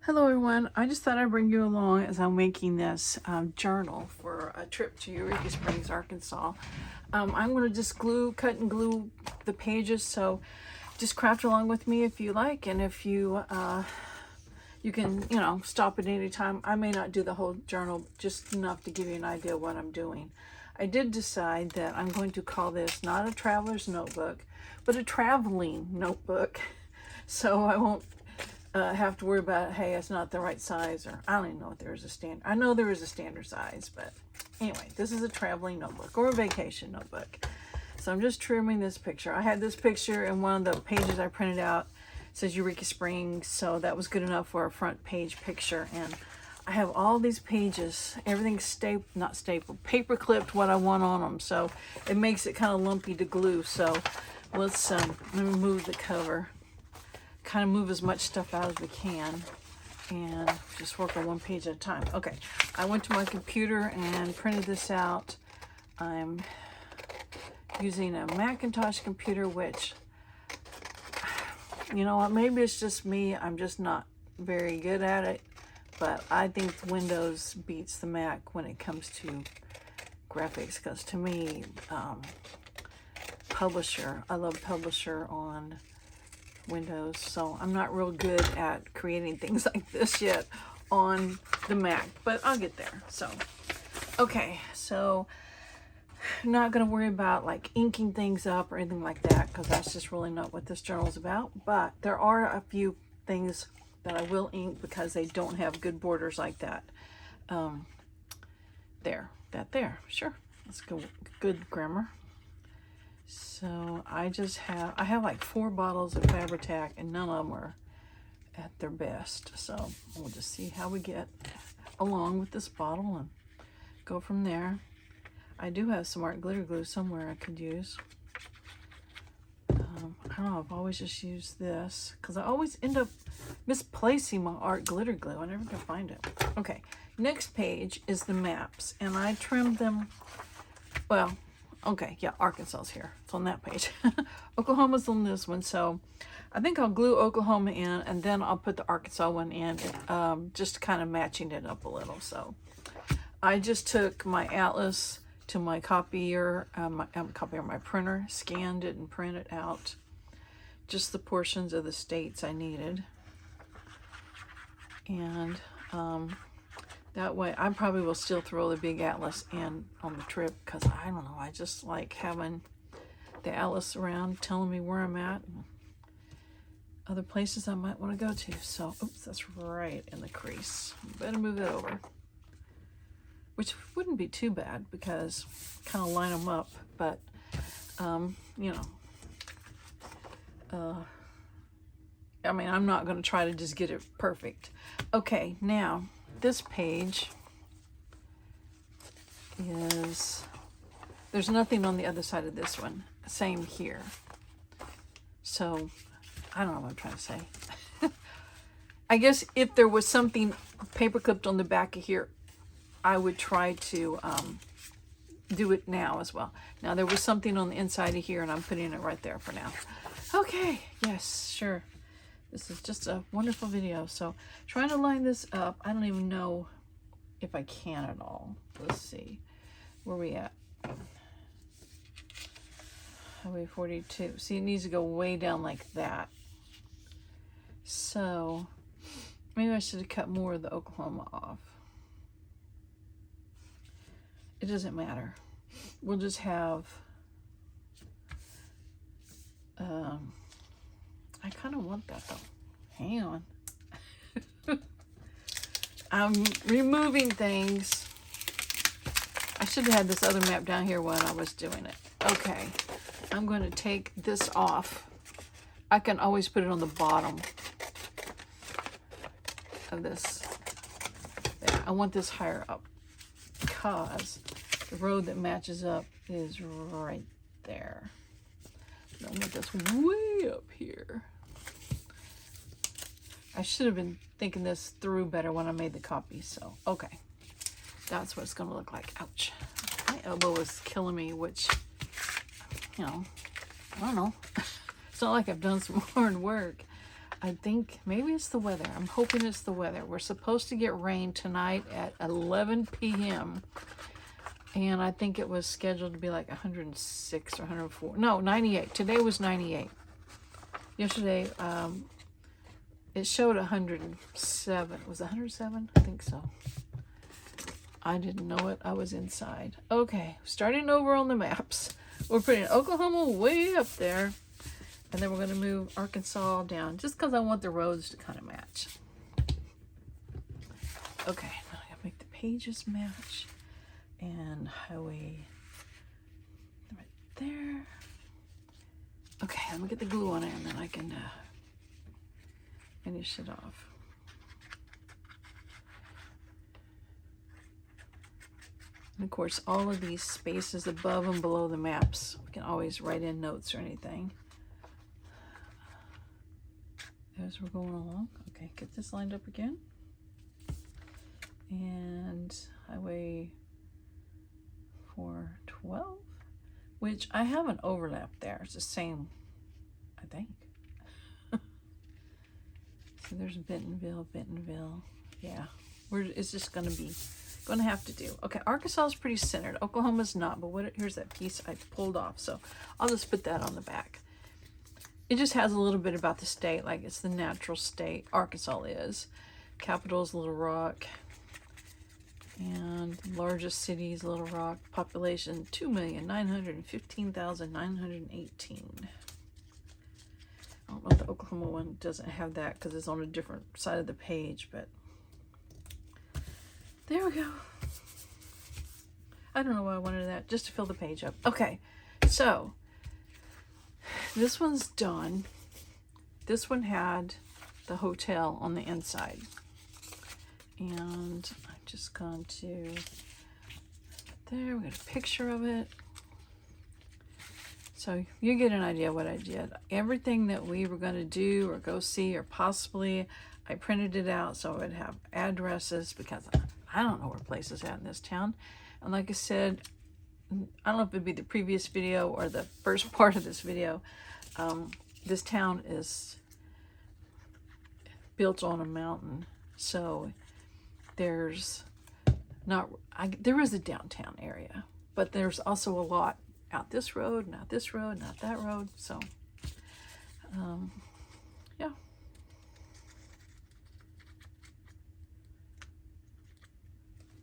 Hello everyone, I just thought I'd bring you along as I'm making this journal for a trip to Eureka Springs, Arkansas. I'm going to just cut and glue the pages, so just craft along with me if you like, and if you you can, stop at any time. I may not do the whole journal, just enough to give you an idea of what I'm doing. I did decide that I'm going to call this not a traveler's notebook, but a traveling notebook. So I won't have to worry about, hey, it's not the right size, or I don't even know if there is a standard. I know there is a standard size, but anyway, this is a traveling notebook or a vacation notebook. So I'm just trimming this picture. I had this picture in one of the pages I printed out. It says Eureka Springs, so that was good enough for a front page picture. And I have all these pages, everything's not stapled, paper clipped what I want on them, so it makes it kind of lumpy to glue. So let's let me move the cover. Kind of move as much stuff out as we can and just work on one page at a time. Okay, I went to my computer and printed this out. I'm using a Macintosh computer, which, you know what, maybe it's just me, I'm just not very good at it, but I think Windows beats the Mac when it comes to graphics, because to me, Publisher, I love Publisher on Windows, so I'm not real good at creating things like this yet on the Mac, but I'll get there. So okay, so I'm not going to worry about like inking things up or anything like that, because that's just really not what this journal is about. But there are a few things that I will ink because they don't have good borders like that. Sure, that's good grammar. So I have like 4 bottles of Fabri-Tac, and none of them are at their best. So we'll just see how we get along with this bottle and go from there. I do have some art glitter glue somewhere I could use. I don't know, I've always just used this because I always end up misplacing my art glitter glue. I never can find it. Okay, next page is the maps, and I trimmed them, well, okay, yeah, Arkansas's here. It's on that page. Oklahoma's on this one, so I think I'll glue Oklahoma in, and then I'll put the Arkansas one in, just kind of matching it up a little. So I just took my atlas to my copier, my printer, scanned it and printed out just the portions of the states I needed. And that way, I probably will still throw the big atlas in on the trip, because I don't know, I just like having the atlas around telling me where I'm at and other places I might want to go to. So, oops, that's right in the crease. Better move that over. Which wouldn't be too bad because kind of line them up, but, I mean, I'm not going to try to just get it perfect. Okay, now, this page there's nothing on the other side of this one. Same here. So, I don't know what I'm trying to say. I guess if there was something paper clipped on the back of here, I would try to do it now as well. Now, there was something on the inside of here, and I'm putting it right there for now. Okay, yes, sure. This is just a wonderful video. So trying to line this up. I don't even know if I can at all. Let's see. Where are we at? Highway 42. See, it needs to go way down like that. So maybe I should have cut more of the Oklahoma off. It doesn't matter. We'll just have I kind of want that though. Hang on. I'm removing things. I should have had this other map down here when I was doing it. Okay, I'm going to take this off. I can always put it on the bottom of this. There. I want this higher up because the road that matches up is right there. I want this way up here. I should have been thinking this through better when I made the copy, so, okay. That's what it's going to look like. Ouch. My elbow is killing me, which, I don't know. It's not like I've done some hard work. I think maybe it's the weather. I'm hoping it's the weather. We're supposed to get rain tonight at 11 p.m. And I think it was scheduled to be like 106 or 104. No, 98. Today was 98. Yesterday, it showed 107. Was it 107? I think so. I didn't know it. I was inside. Okay, starting over on the maps. We're putting Oklahoma way up there. And then we're going to move Arkansas down just because I want the roads to kind of match. Okay, now I got to make the pages match. And highway right there. Okay, I'm going to get the glue on it and then I can finish it off. And of course, all of these spaces above and below the maps, we can always write in notes or anything. As we're going along. Okay, get this lined up again. And highway 412, which I have an overlap there. It's the same, I think. So there's Bentonville. Yeah, it's just going to have to do. Okay, Arkansas is pretty centered. Oklahoma's not, but here's that piece I pulled off. So I'll just put that on the back. It just has a little bit about the state, like it's the natural state. Arkansas is. Capital is Little Rock. And largest city is Little Rock. Population 2,915,918. I don't know if the Oklahoma one doesn't have that because it's on a different side of the page, but there we go. I don't know why I wanted that, just to fill the page up. Okay, so this one's done. This one had the hotel on the inside. And I've just gone to there. We got a picture of it. So you get an idea what I did. Everything that we were going to do or go see or possibly, I printed it out so it would have addresses because I don't know where places at in this town. And like I said, I don't know if it'd be the previous video or the first part of this video. This town is built on a mountain, so there is a downtown area, but there's also a lot out this road, not this road, not that road. So, yeah.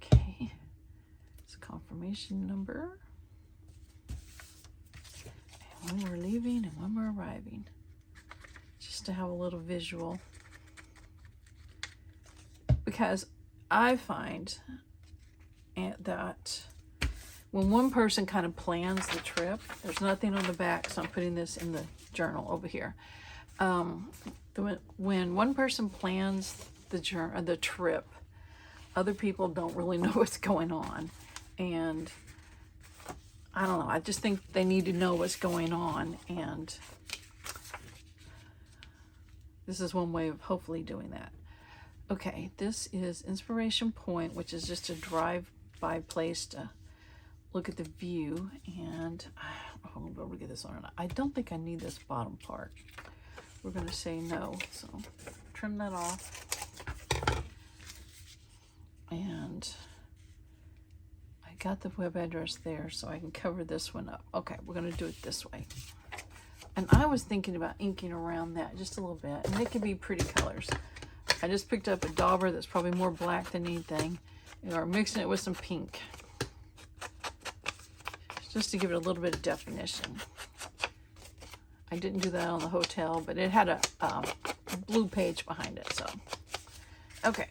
Okay, it's a confirmation number. And when we're leaving and when we're arriving, just to have a little visual. Because I find that when one person kind of plans the trip, there's nothing on the back, so I'm putting this in the journal over here. When one person plans the trip, other people don't really know what's going on. And I don't know, I just think they need to know what's going on. And this is one way of hopefully doing that. Okay, this is Inspiration Point, which is just a drive-by place to look at the view. And I'm going to be able to get this on or not. I don't think I need this bottom part. We're going to say no, so trim that off. And I got the web address there, so I can cover this one up. Okay, we're going to do it this way. And I was thinking about inking around that just a little bit, and they could be pretty colors. I just picked up a dauber that's probably more black than anything, or mixing it with some pink, just to give it a little bit of definition. I didn't do that on the hotel, but it had a blue page behind it, so. Okay.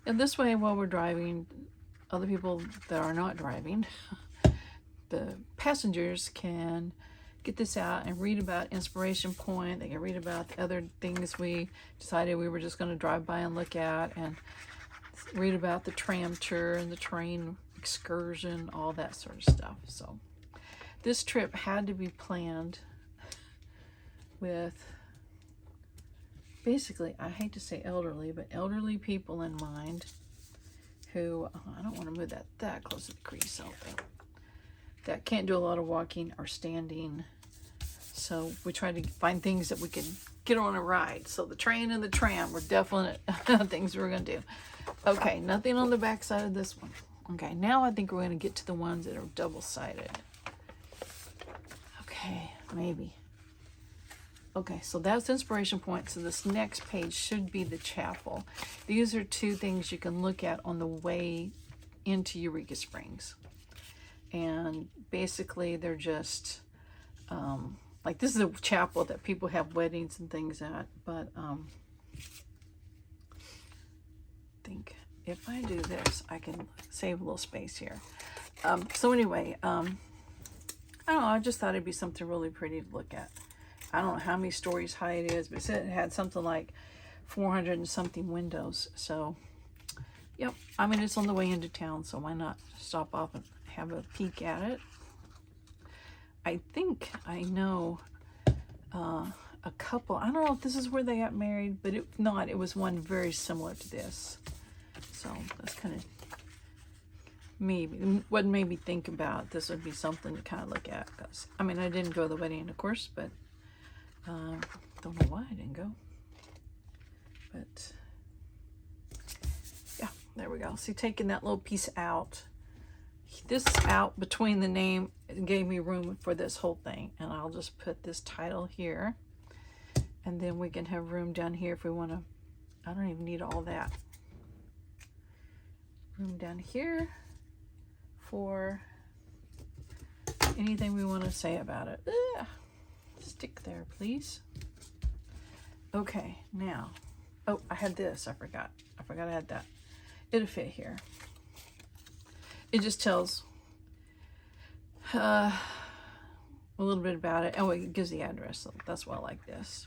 And this way, while we're driving, other people that are not driving, the passengers can get this out and read about Inspiration Point. They can read about the other things we decided we were just going to drive by and look at, and read about the tram tour and the train excursion, all that sort of stuff. So this trip had to be planned with basically, I hate to say elderly, but elderly people in mind who, I don't want to move that close to the crease, so that can't do a lot of walking or standing. So we try to find things that we can get on a ride. So the train and the tram were definite things we were going to do. Okay, nothing on the back side of this one. Okay, now I think we're going to get to the ones that are double-sided. Okay, maybe. Okay, so that's inspiration point. So this next page should be the chapel. These are two things you can look at on the way into Eureka Springs. And basically they're just, like this is a chapel that people have weddings and things at, but I think if I do this, I can save a little space here. So anyway, I don't know, I just thought it'd be something really pretty to look at. I don't know how many stories high it is, but it said it had something like 400 and something windows. So, yep, I mean, it's on the way into town, so why not stop off and have a peek at it. I think I know a couple. I don't know if this is where they got married, but if not, it was one very similar to this. So that's kind of maybe what made me think about this would be something to kind of look at. Because I mean, I didn't go to the wedding, of course, but don't know why I didn't go. But yeah, there we go. See, taking that little piece out. This out between the name gave me room for this whole thing, and I'll just put this title here, and then we can have room down here if we want to. I don't even need all that room down here for anything we want to say about it. Ugh. Stick there, please. Okay, now, oh, I had this. I forgot I had that. It'll fit here. It just tells a little bit about it. Oh, it gives the address. So that's why I like this.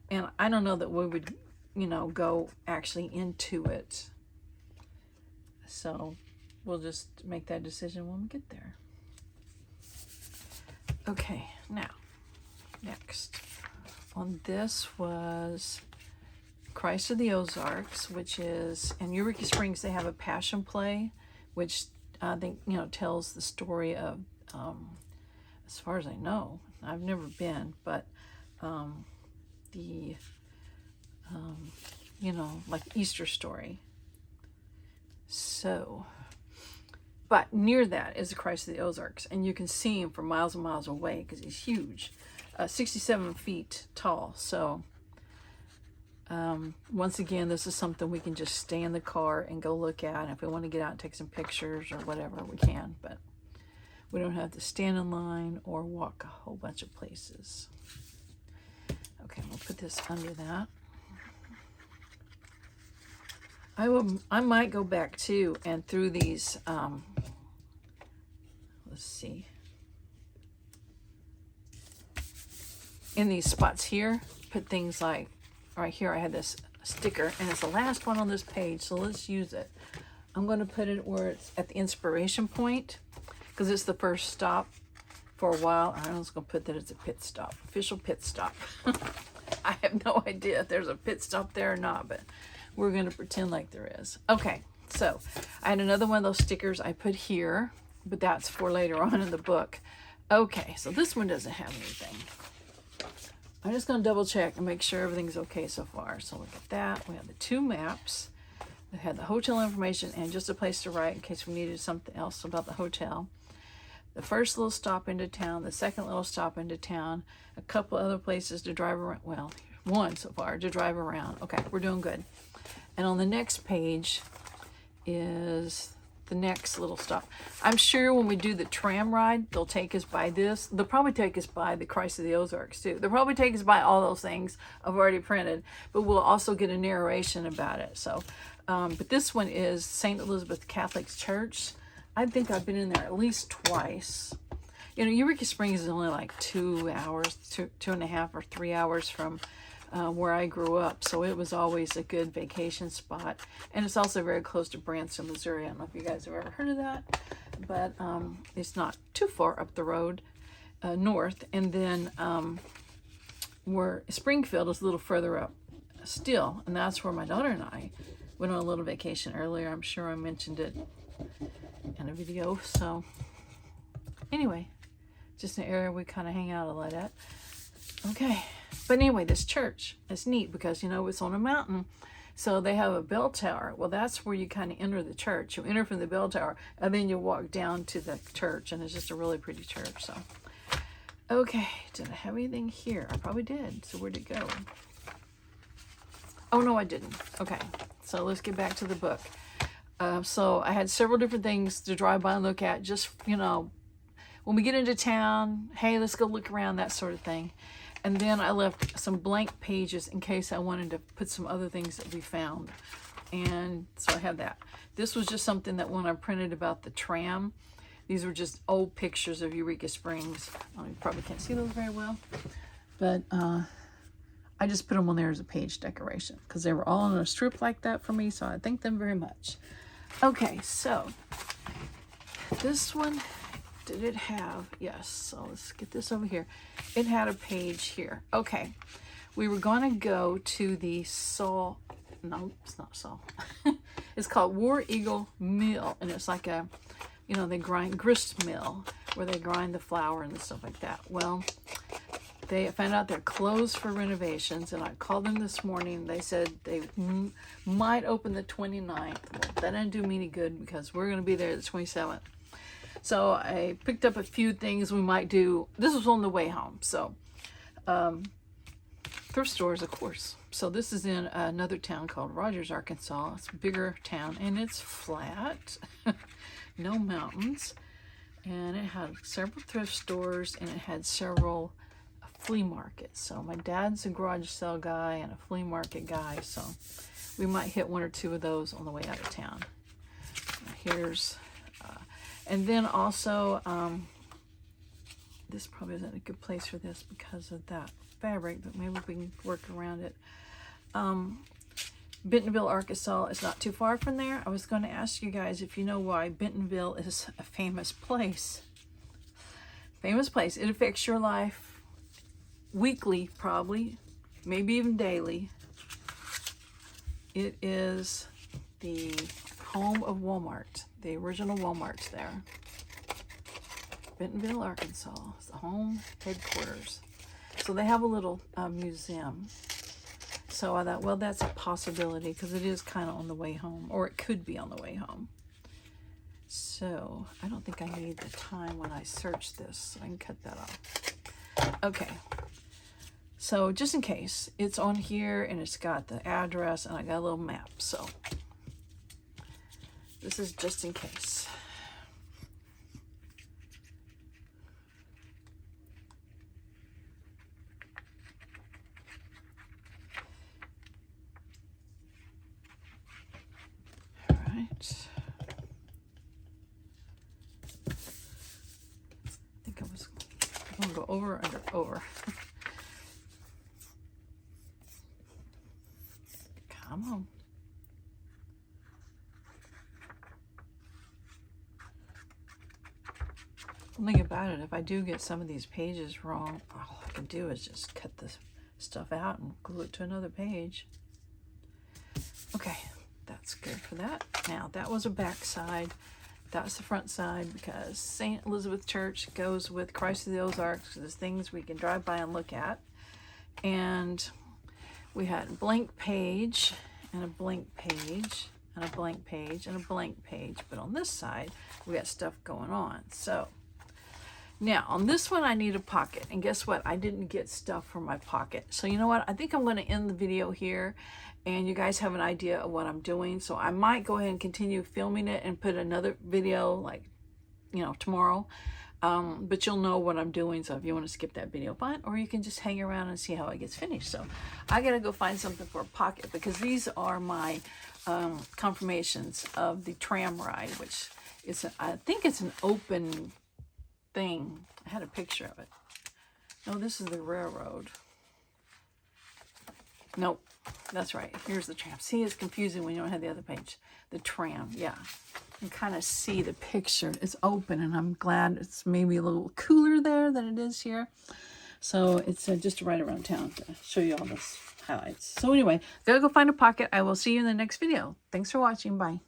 And I don't know that we would, you know, go actually into it. So we'll just make that decision when we get there. Okay, now, next. On this was Christ of the Ozarks, which is, in Eureka Springs, they have a passion play, which I think, you know, tells the story of, as far as I know, I've never been, but the, you know, like Easter story. So, but near that is the Christ of the Ozarks, and you can see him from miles and miles away because he's huge, 67 feet tall. So, once again, this is something we can just stay in the car and go look at. And if we want to get out and take some pictures or whatever, we can, but we don't have to stand in line or walk a whole bunch of places. Okay, we'll put this under that. I might go back too and through these, let's see, in these spots here, put things like, right here I had this sticker, and it's the last one on this page, so let's use it. I'm going to put it where it's at the inspiration point, because it's the first stop for a while. I'm just going to put that as a pit stop, official pit stop. I have no idea if there's a pit stop there or not, but we're going to pretend like there is. Okay, so I had another one of those stickers I put here, but that's for later on in the book. Okay, so this one doesn't have anything. I'm just going to double check and make sure everything's okay so far. So look at that. We have the two maps that had the hotel information and just a place to write in case we needed something else about the hotel. The first little stop into town, the second little stop into town, a couple other places to drive around. Well, one so far to drive around. Okay, we're doing good. And on the next page is the next little stop. I'm sure when we do the tram ride, they'll take us by this. They'll probably take us by the Christ of the Ozarks too. They'll probably take us by all those things I've already printed, but we'll also get a narration about it. So, but this one is St. Elizabeth Catholic Church. I think I've been in there at least twice. You know, Eureka Springs is only like 2 hours, two and a half or 3 hours from where I grew up, so it was always a good vacation spot. And it's also very close to Branson, Missouri. I don't know if you guys have ever heard of that, but it's not too far up the road north. And then where Springfield is a little further up still, and that's where my daughter and I went on a little vacation earlier. I'm sure I mentioned it in a video. So anyway, just an area we kind of hang out a lot at. Okay, but anyway, this church is neat because, you know, it's on a mountain. So they have a bell tower. Well, that's where you kind of enter the church. You enter from the bell tower, and then you walk down to the church, and it's just a really pretty church. So, okay, did I have anything here? I probably did. So where'd it go? Oh, no, I didn't. Okay, so let's get back to the book. So I had several different things to drive by and look at. Just, you know, when we get into town, hey, let's go look around, that sort of thing. And then I left some blank pages in case I wanted to put some other things that we found. And so I have that. This was just something that when I printed about the tram, these were just old pictures of Eureka Springs. You probably can't see those very well. But I just put them on there as a page decoration because they were all on a strip like that for me. So I thank them very much. Okay, so this one, did it have, yes, so let's get this over here. It had a page here. Okay, we were going to go to the no, it's not Saul. It's called War Eagle Mill, and it's like a, you know, they grind grist mill where they grind the flour and stuff like that. Well, they found out they're closed for renovations, and I called them this morning. They said they might open the 29th. Well, that didn't do me any good because we're going to be there the 27th. So I picked up a few things we might do. This was on the way home. So thrift stores, of course. So this is in another town called Ozarks, Arkansas. It's a bigger town, and it's flat. No mountains. And it had several thrift stores, and it had several flea markets. So my dad's a garage sale guy and a flea market guy. So we might hit one or two of those on the way out of town. Here's... and then also, this probably isn't a good place for this because of that fabric, but maybe we can work around it. Bentonville, Arkansas is not too far from there. I was going to ask you guys if you know why Bentonville is a famous place. Famous place. It affects your life weekly, probably, maybe even daily. It is the home of Walmart. The original Walmart's there. Bentonville, Arkansas is the home headquarters. So they have a little museum. So I thought, well, that's a possibility because it is kind of on the way home, or it could be on the way home. So I don't think I need the time when I search this, so I can cut that off. Okay. So just in case, it's on here and it's got the address and I got a little map. So this is just in case. All right. I think I'm going to go over, under, over. Come on. One thing about it, if I do get some of these pages wrong, all I can do is just cut this stuff out and glue it to another page. Okay, that's good for that. Now, that was a back side. That's the front side because St. Elizabeth Church goes with Christ of the Ozarks. There's things we can drive by and look at. And we had a blank page and a blank page and a blank page and a blank page. But on this side, we got stuff going on. So now on this one, I need a pocket. And guess what? I didn't get stuff for my pocket. So you know what? I think I'm going to end the video here. And you guys have an idea of what I'm doing. So I might go ahead and continue filming it and put another video like, you know, tomorrow. But you'll know what I'm doing. So if you want to skip that video, fine. Or you can just hang around and see how it gets finished. So I got to go find something for a pocket because these are my confirmations of the tram ride, which is, I think it's an open thing. I had a picture of it. No, this is the railroad. Nope. That's right. Here's the tram. See, it's confusing when you don't have the other page. The tram, yeah. You can kind of see the picture. It's open, and I'm glad it's maybe a little cooler there than it is here. So it's just right around town to show you all this highlights. So anyway, gotta go find a pocket. I will see you in the next video. Thanks for watching. Bye.